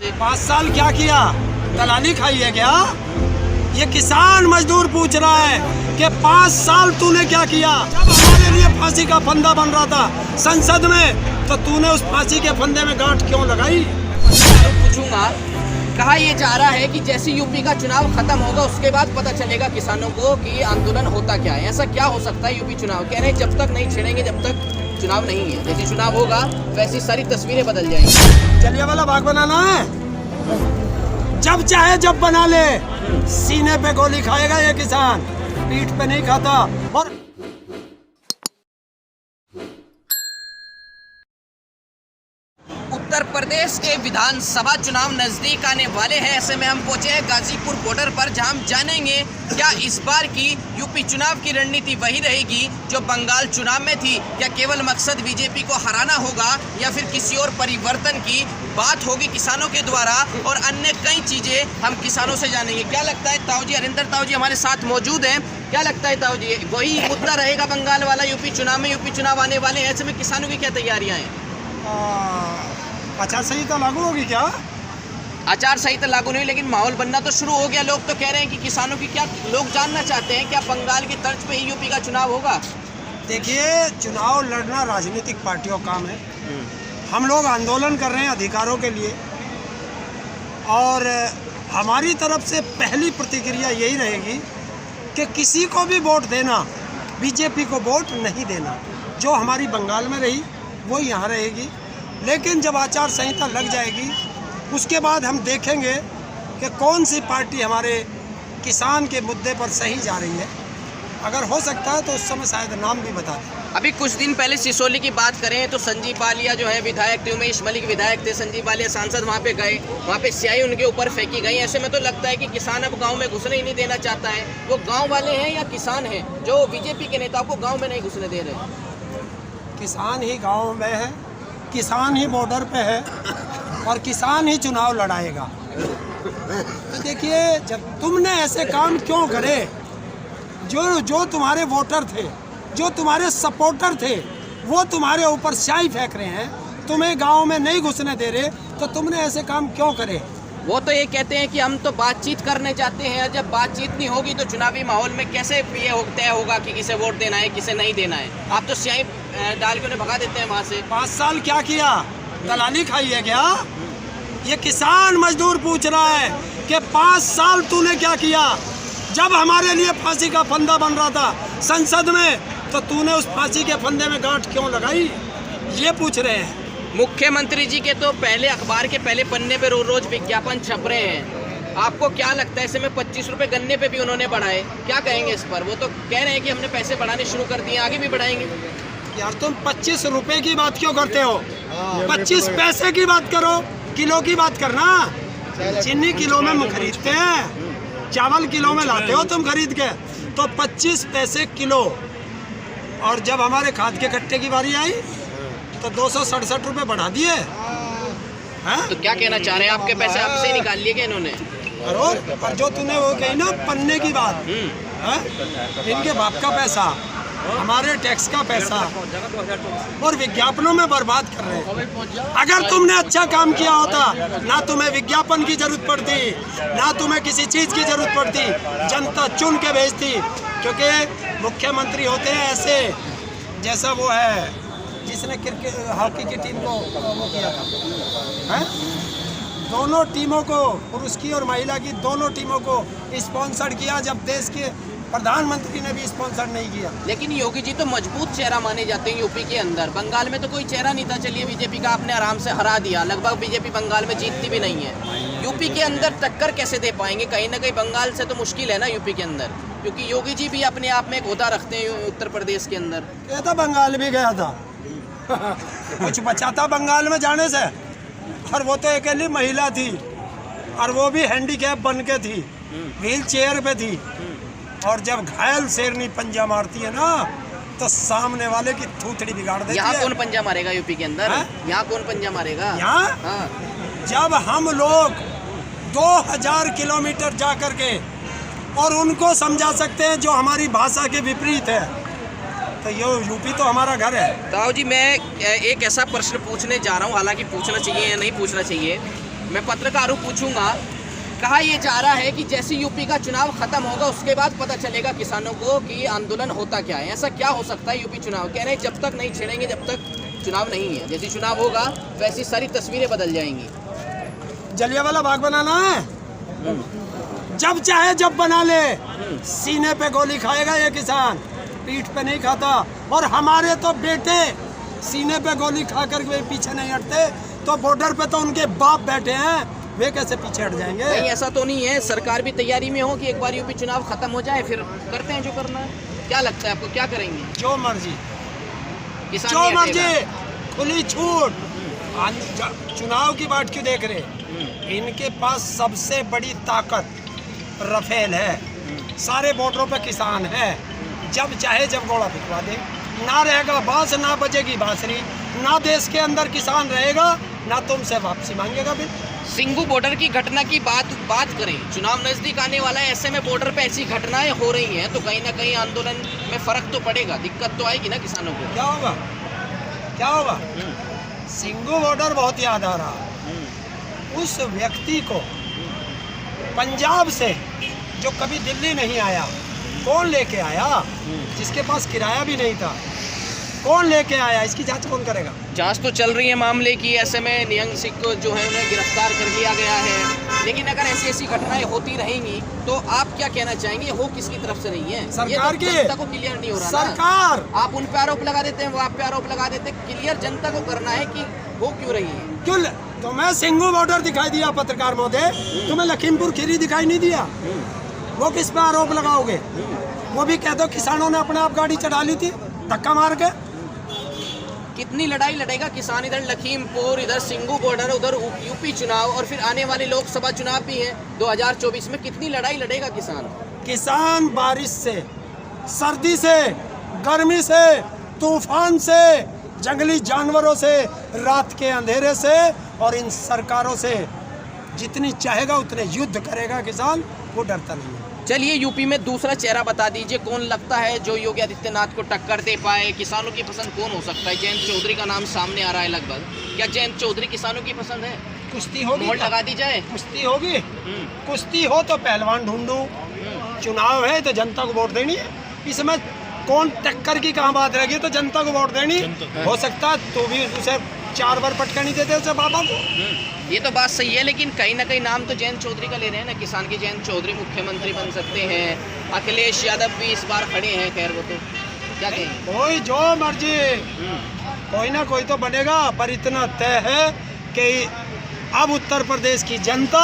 5 साल क्या किया? दलाली खाई है क्या? ये किसान मजदूर पूछ रहा है कि 5 साल तूने क्या किया? जब हमारे लिए फांसी का फंदा बन रहा था संसद में, तो तूने उस फांसी के फंदे में गांठ क्यों लगाई? पूछूंगा, कहा यह जा रहा है कि जैसे यूपी का चुनाव खत्म होगा उसके बाद पता चलेगा किसानों को कि ये आंदोलन होता क्या है। ऐसा क्या हो सकता है? यूपी चुनाव कह रहे हैं जब तक नहीं छिड़ेंगे, जब तक चुनाव नहीं है। जैसे चुनाव होगा वैसी सारी तस्वीरें बदल जाएंगी। जलियांवाला बाग बनाना है, जब चाहे जब बना ले। सीने पे गोली खाएगा ये किसान, पीठ पे नहीं खाता। और उत्तर प्रदेश के विधानसभा चुनाव नजदीक आने वाले हैं। ऐसे में हम पहुंचे हैं गाजीपुर बॉर्डर पर, जहां हम जानेंगे क्या इस बार की यूपी चुनाव की रणनीति वही रहेगी जो बंगाल चुनाव में थी। क्या केवल मकसद बीजेपी को हराना होगा या फिर किसी और परिवर्तन की बात होगी किसानों के द्वारा, और अन्य कई चीजें हम किसानों से जानेंगे। क्या लगता है ताऊ जी? हरिंदर ताऊ जी हमारे साथ मौजूद हैं। क्या लगता है ताऊ जी, वही मुद्दा रहेगा बंगाल वाला यूपी चुनाव में? यूपी चुनाव आने वाले हैं, ऐसे में किसानों की क्या तैयारियां हैं? आचार संहिता लागू होगी क्या? आचार संहिता लागू नहीं, लेकिन माहौल बनना तो शुरू हो गया। लोग तो कह रहे हैं कि किसानों की क्या, लोग जानना चाहते हैं क्या बंगाल की तर्ज पे ही यूपी का चुनाव होगा? देखिए, चुनाव लड़ना राजनीतिक पार्टियों का काम है। हम लोग आंदोलन कर रहे हैं अधिकारों के लिए, और हमारी तरफ से पहली प्रतिक्रिया यही रहेगी कि किसी को भी वोट देना, बीजेपी को वोट नहीं देना। जो हमारी बंगाल में रही वो यहाँ रहेगी, लेकिन जब आचार संहिता लग जाएगी उसके बाद हम देखेंगे कि कौन सी पार्टी हमारे किसान के मुद्दे पर सही जा रही है। अगर हो सकता है तो उस समय शायद नाम भी बता दें। अभी कुछ दिन पहले सिसोली की बात करें तो संजीव बालिया जो है विधायक थे, उमेश मलिक विधायक थे, संजीव बालिया सांसद वहाँ पे गए, वहाँ पे स्याही उनके ऊपर फेंकी गई। ऐसे में तो लगता है कि किसान अब गांव में घुसने ही नहीं देना चाहता है। वो गांव वाले हैं या किसान हैं जो बीजेपी के नेताओं को गाँव में नहीं घुसने दे रहे? किसान ही गाँव में है, किसान ही बॉर्डर पे है, और किसान ही चुनाव लड़ाएगा। तो देखिए, जब तुमने ऐसे काम क्यों करे, जो तुम्हारे वोटर थे, जो तुम्हारे सपोर्टर थे, वो तुम्हारे ऊपर स्याही फेंक रहे हैं, तुम्हें गांव में नहीं घुसने दे रहे, तो तुमने ऐसे काम क्यों करे? वो तो ये कहते हैं कि हम तो बातचीत करने चाहते हैं। जब बातचीत नहीं होगी तो चुनावी माहौल में कैसे ये तय होगा कि किसे वोट देना है, किसे नहीं देना है? आप तो स्याही डाल के उन्हें भगा देते हैं वहाँ से। 5 साल क्या किया? दलाली खाई है क्या? ये किसान मजदूर पूछ रहा है कि 5 साल तूने क्या किया? जब हमारे लिए फांसी का फंदा बन रहा था संसद में, तो तूने उस फांसी के फंदे में गांठ क्यों लगाई? ये पूछ रहे हैं। मुख्यमंत्री जी के तो पहले अखबार के पहले पन्ने पे रोज विज्ञापन छप रहे हैं। आपको क्या लगता है? ऐसे में 25 रुपए गन्ने पे भी उन्होंने बढ़ाए, क्या कहेंगे इस पर? वो तो कह रहे हैं कि हमने पैसे बढ़ाने शुरू कर दिए, आगे भी बढ़ाएंगे। यार, तुम 25 रुपए की बात क्यों करते हो? 25 पैसे की बात करो, किलो की बात करना। चीनी किलो में खरीदते हैं, चावल किलो में लाते हो तुम खरीद के, तो 25 पैसे किलो। और जब हमारे खाद के कट्टे की बारी आई तो 267 रुपए बढ़ा दिए हैं। तो क्या कहना चाह रहे हैं? आपके पैसे आपसे ही निकाल लिए क्या इन्होंने? और जो तूने वो कही ना पन्ने की बात, इनके बाप का पैसा, हमारे टैक्स का पैसा, और विज्ञापनों में बर्बाद कर रहे हैं। अगर तुमने अच्छा काम किया होता, ना तुम्हें विज्ञापन की जरूरत पड़ती, ना तुम्हें किसी चीज की जरूरत पड़ती, जनता चुन के भेजती। क्योंकि मुख्यमंत्री होते हैं ऐसे, जैसा वो है जिसने क्रिकेट हॉकी की टीम को वो किया था, है? दोनों टीमों को, पुरुष की और महिला की दोनों टीमों को स्पॉन्सर किया, जब देश के प्रधानमंत्री ने भी स्पॉन्सर नहीं किया। लेकिन योगी जी तो मजबूत चेहरा माने जाते हैं यूपी के अंदर। बंगाल में तो कोई चेहरा नहीं था। चलिए, बीजेपी का आपने आराम से हरा दिया, लगभग बीजेपी बंगाल में जीतती भी नहीं है। यूपी के अंदर टक्कर कैसे दे पाएंगे? कहीं ना कहीं बंगाल से तो मुश्किल है ना यूपी के अंदर, क्योंकि योगी जी भी अपने आप में एक होदा रखते हैं उत्तर प्रदेश के अंदर। ये तो बंगाल भी गया था कुछ बचा था बंगाल में जाने से, और वो तो अकेली महिला थी, और वो भी हैंडीकैप बन के थी, व्हील चेयर पे थी। और जब घायल शेरनी पंजा मारती है ना, तो सामने वाले की थूथड़ी बिगाड़ देती है। यहाँ कौन पंजा मारेगा यूपी के अंदर? यहाँ कौन पंजा मारेगा? यहाँ जब हम लोग 2000 किलोमीटर जा करके और उनको समझा सकते हैं जो हमारी भाषा के विपरीत है, तो ये यूपी तो हमारा घर है। ताऊ जी, मैं एक ऐसा प्रश्न पूछने जा रहा हूँ, हालांकि पूछना चाहिए या नहीं पूछना चाहिए। मैं पत्रकारों पूछूंगा, कहा यह जा रहा है कि जैसे यूपी का चुनाव खत्म होगा उसके बाद पता चलेगा किसानों को कि आंदोलन होता क्या है। ऐसा क्या हो सकता है? यूपी चुनाव कह रहे हैं जब तक नहीं छेड़ेंगे जब तक चुनाव नहीं है, जैसे चुनाव होगा वैसी सारी तस्वीरें बदल जाएंगी। जलियांवाला बाग बनाना है, जब चाहे जब बना ले। सीने पे गोली खाएगा ये किसान, पीठ पे नहीं खाता। और हमारे तो बेटे सीने पे गोली खा कर वे पीछे नहीं हटते, तो बॉर्डर पे तो उनके बाप बैठे हैं, वे कैसे पीछे हट जाएंगे? नहीं, ऐसा तो नहीं है। सरकार भी तैयारी में हो कि एक बार यूपी चुनाव खत्म हो जाए फिर करते हैं जो करना है। क्या लगता है आपको, क्या करेंगे? जो मर्जी, किसान जो नहीं मर्जी, हटेगा। खुली छूट। चुनाव की बात क्यों देख रहे? इनके पास सबसे बड़ी ताकत रफेल है, सारे बॉर्डरों पे किसान है, जब चाहे जब गोला फिकवा दे। ना रहेगा बांस, ना बजेगी बांसुरी, ना देश के अंदर किसान रहेगा, ना तुमसे वापसी मांगेगा बिल। सिंघू बॉर्डर की घटना की बात करें, चुनाव नजदीक आने वाला है, ऐसे में बॉर्डर पे ऐसी घटनाएं हो रही हैं तो कहीं ना कहीं आंदोलन में फर्क तो पड़ेगा, दिक्कत तो आएगी ना किसानों को। क्या होगा, क्या होगा? सिंघू बॉर्डर बहुत याद आ रहा। उस व्यक्ति को पंजाब से जो कभी दिल्ली नहीं आया, कौन लेके आया? जिसके पास किराया भी नहीं था, कौन लेके आया? इसकी जांच कौन करेगा? जांच तो चल रही है मामले की। ऐसे में निहंग सिंह को जो है उन्हें गिरफ्तार कर लिया गया है। लेकिन अगर ऐसी ऐसी घटनाएं होती रहेंगी तो आप क्या कहना चाहेंगे, हो किसकी तरफ से नहीं है? सरकार की। जनता को क्लियर नहीं हो रहा सरकार। आप उन पे आरोप लगा देते हैं, वो आप पे आरोप लगा देते हैं। क्लियर जनता को करना है कि हो क्यों रही है। क्यों? तो मैं सिंघू बॉर्डर दिखाई दिया पत्रकार महोदय, तुम्हें लखीमपुर खीरी दिखाई नहीं दिया? वो किस पे आरोप लगाओगे? वो भी कह दो किसानों ने अपने आप गाड़ी चढ़ा ली थी धक्का मार के। कितनी लड़ाई लड़ेगा किसान, इधर लखीमपुर, इधर सिंघू बॉर्डर, उधर यूपी चुनाव और फिर आने वाले लोकसभा चुनाव भी है 2024 में। कितनी लड़ाई लड़ेगा किसान? किसान बारिश से, सर्दी से, गर्मी से, तूफान से, जंगली जानवरों से, रात के अंधेरे से और इन सरकारों से जितनी चाहेगा उतने युद्ध करेगा किसान, वो डरता नहीं है। चलिए, यूपी में दूसरा चेहरा बता दीजिए, कौन लगता है जो योगी आदित्यनाथ को टक्कर दे पाए? किसानों की पसंद कौन हो सकता है? जयंत चौधरी का नाम सामने आ रहा है लगभग। क्या जयंत चौधरी किसानों की पसंद है? कुश्ती होगी, मोहर लगा दी जाए। कुश्ती होगी, कुश्ती हो तो पहलवान ढूंढूं। चुनाव है तो जनता को वोट देनी है। इसमें कौन टक्कर की कहाँ बात रहेगी, तो जनता को वोट देनी। हो सकता है तो भी उसे 4 बार पटका नहीं देते उसे बाबा को। ये तो बात सही है, लेकिन कहीं ना कहीं नाम तो जयंत चौधरी का ले रहे हैं ना किसान के। जयंत चौधरी मुख्यमंत्री बन सकते हैं। अखिलेश यादव भी इस बार खड़े हैं, खैर वो तो क्या कहें। कोई जो मर्जी, कोई ना कोई तो बनेगा, पर इतना तय है कि अब उत्तर प्रदेश की जनता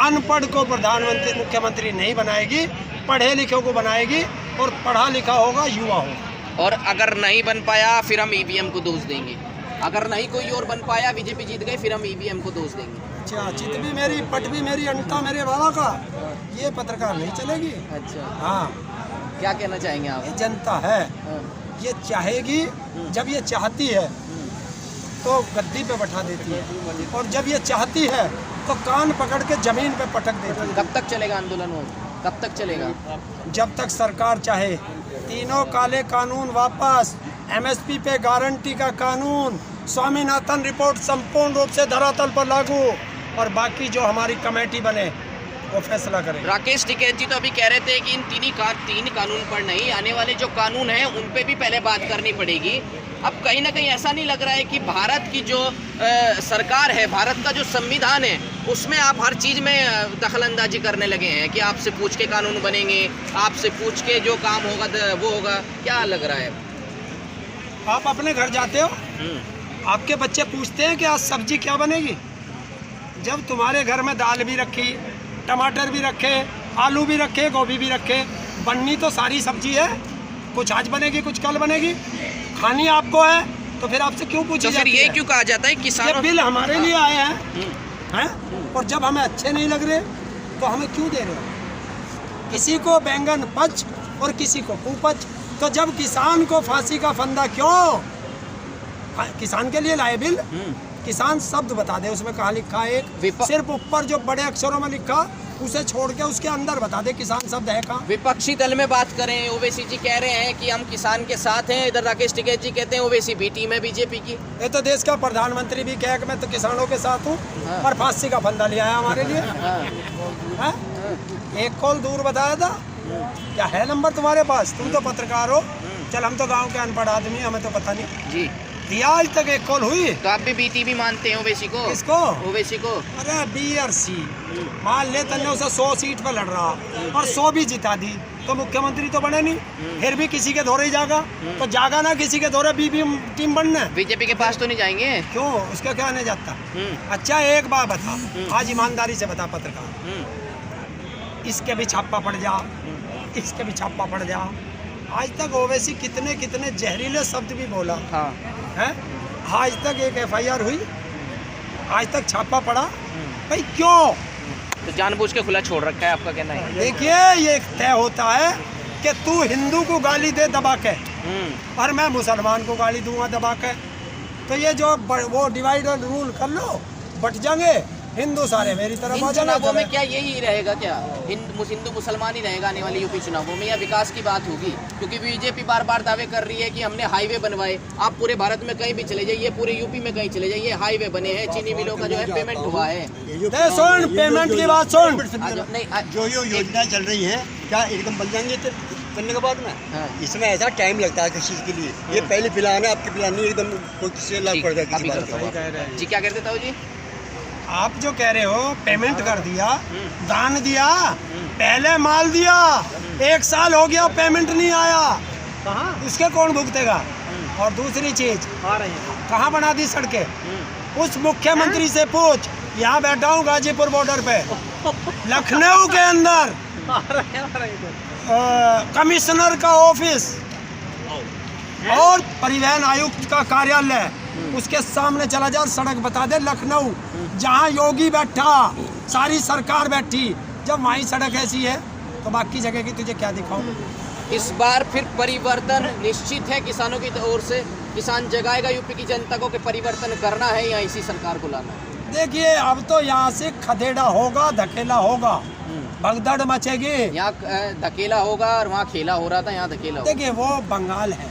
अनपढ़ को प्रधानमंत्री मुख्यमंत्री नहीं बनाएगी, पढ़े लिखे को बनाएगी, और पढ़ा लिखा होगा युवा होगा। और अगर नहीं बन पाया फिर हम ईवीएम को दोष देंगे। अगर नहीं कोई और बन पाया, बीजेपी जीत गई, फिर हम ईवीएम को दोष देंगे। अच्छा, चित भी मेरी, पट भी मेरी, अंटा मेरे बाबा का, ये पत्रकार नहीं चलेगी। अच्छा, हाँ, क्या कहना चाहेंगे आप? ये जनता है, ये चाहेगी, जब ये चाहती है तो गद्दी पे बैठा देती है, और जब ये चाहती है तो कान पकड़ के जमीन पे पटक देती है। कब तक चलेगा आंदोलन? वो कब तक चलेगा? जब तक सरकार चाहे। तीनों काले कानून वापस, एमएसपी पे गारंटी का कानून, स्वामीनाथन रिपोर्ट संपूर्ण रूप से धरातल पर लागू, और बाकी जो हमारी कमेटी बने वो फैसला करे। राकेश टिकैत जी तो अभी कह रहे थे कि इन तीन कानून पर नहीं, आने वाले जो कानून हैं उन पे भी पहले बात करनी पड़ेगी। अब कहीं ना कहीं ऐसा नहीं लग रहा है कि भारत की जो सरकार है, भारत का जो संविधान है, उसमें आप हर चीज़ में दखल अंदाजी करने लगे हैं कि आपसे पूछ के कानून बनेंगे, आपसे पूछ के जो काम होगा वो होगा? क्या लग रहा है? आप अपने घर जाते हो, आपके बच्चे पूछते हैं कि आज सब्जी क्या बनेगी। जब तुम्हारे घर में दाल भी रखी, टमाटर भी रखे, आलू भी रखे, गोभी भी रखे, बननी तो सारी सब्जी है। कुछ आज बनेगी, कुछ कल बनेगी, खानी आपको है, तो फिर आपसे क्यों पूछी तो फिर जाती ये है? क्यों कहा जाता है किसानों? ये बिल हमारे लिए आए हैं, और जब हमें अच्छे नहीं लग रहे तो हमें क्यों दे रहे हो? किसी को बैंगन पच और किसी को कुपच। तो जब किसान को फांसी का फंदा क्यों? किसान के लिए लाए बिल, किसान शब्द बता दे, उसमें कहाँ लिखा है एक, सिर्फ ऊपर जो बड़े अक्षरों में लिखा उसे छोड़ के उसके अंदर बता दे किसान शब्द है कहाँ। विपक्षी दल में बात करें, ओवैसी जी कह रहे हैं कि हम किसान के साथ हैं, इधर राकेश टिकैत जी कहते हैं ओवैसी भी टीम है बीजेपी की। ये तो देश का प्रधानमंत्री भी कहे कि मैं तो किसानों के साथ हूँ, और फांसी का फंदा ले आया हमारे लिए। हाँ? एक कॉल दूर बताया था, क्या है नंबर तुम्हारे पास? तुम तो पत्रकार हो, चल हम तो गांव के अनपढ़ आदमी, हमें तो पता नहीं जी। दिया आज तक एक कॉल हुई? तो आप भी बीटीबी मानते हैं ओवैसी को? किसको? ओवैसी को। अरे बी और सी मान ले तन्ने उसे 100 सीट पे लड़ रहा और 100 भी जिता दी तो मुख्यमंत्री तो बने नहीं, फिर भी किसी के दौरे ही जागा, तो जागा ना किसी के दौरे बी टीम बनना। बीजेपी के पास तो नहीं जाएंगे? क्यों, उसका क्या नहीं जाता? अच्छा एक बात बता, आज ईमानदारी से बता पत्रकार, इसके भी छापा पड़ जा, इसके भी छापा पड़ जा। आज तक ओवैसी कितने कितने जहरीले शब्द भी बोला है, आज तक एक FIR हुई, आज तक छापा पड़ा भाई क्यों? तो जानबूझ के खुला छोड़ रखा है, आपका कहना है? देखिए ये तय होता है कि तू हिंदू को गाली दे दबा के और मैं मुसलमान को गाली दूंगा दबा के, तो ये जो वो डिवाइड और रूल कर लो, बट जाएंगे हिंदू सारे मेरी तरफ आ जाना। चुनावों में क्या यही रहेगा क्या, हिंदू मुसलमान ही रहेगा आने वाले यूपी चुनावों में, या विकास की बात होगी? क्योंकि बीजेपी बार बार दावे कर रही है कि हमने हाईवे बनवाए, आप पूरे भारत में कहीं भी चले जाइए, पूरे यूपी में कहीं चले जाइए, हाईवे बने हैं, चीनी मिलों का जो है पेमेंट हुआ है। सुन पेमेंट की बात सुन, जो योजना चल रही है क्या एकदम बन जाएंगे तो करने के बाद में? इसमें ऐसा टाइम लगता है किसी चीज़ के लिए, ये पहले प्लान है, आपके प्लान नहीं एकदम कुछ से लाभ पड़ जाए किसी बात। जी क्या कहते ताऊ जी? आप जो कह रहे हो पेमेंट कर दिया, दान दिया, पहले माल दिया, 1 साल हो गया पेमेंट नहीं आया, उसके कौन भुगतेगा? और दूसरी चीज कहाँ बना दी सड़कें? उस मुख्यमंत्री से पूछ, यहाँ बैठा हूँ गाजीपुर बॉर्डर पे, लखनऊ के अंदर कमिश्नर का ऑफिस और परिवहन आयुक्त का कार्यालय, उसके सामने चला जा, सड़क बता दे लखनऊ जहाँ योगी बैठा, सारी सरकार बैठी, जब वहीं सड़क ऐसी है तो बाकी जगह की तुझे क्या दिखाऊं? इस बार फिर परिवर्तन निश्चित है किसानों की ओर से, किसान जगाएगा यूपी की जनता को कि परिवर्तन करना है या इसी सरकार को लाना है? देखिए अब तो यहाँ से खदेड़ा होगा, धकेला होगा, भगदड़ मचेगी। यहाँ धकेला होगा और वहाँ खेला हो रहा था, यहाँ धकेला होगा। देखिए वो बंगाल है,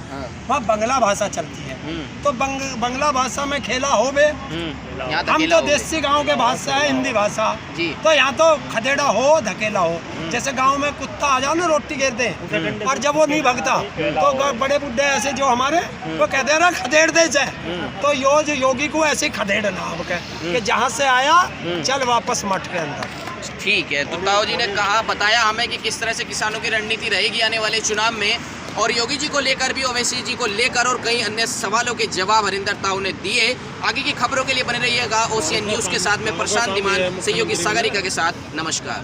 वहाँ बंगला भाषा चलती है, तो बंगला भाषा में खेला हो बे, हम तो देसी गांव के भाषा है हिंदी भाषा, तो यहाँ तो खदेड़ा हो धकेला हो। जैसे गांव में कुत्ता आ जाओ ना रोटी गिरते हैं, और जब वो नहीं भगता तो बड़े बुढ़े ऐसे जो हमारे वो कहते हैं ना खदेड़ दे जाए, तो योगी को ऐसे खदेड़ना अब कि जहाँ से आया चल वापस मठ के अंदर। ठीक है, तो ताऊ जी ने कहा, बताया हमें कि किस तरह से किसानों की रणनीति रहेगी आने वाले चुनाव में, और योगी जी को लेकर भी, ओवैसी जी को लेकर और कई अन्य सवालों के जवाब हरिंदर ताऊ ने दिए। आगे की खबरों के लिए बने रहिएगा OCN न्यूज़ के साथ में प्रशांत धीमान, सहयोगी सागरिका के साथ। नमस्कार।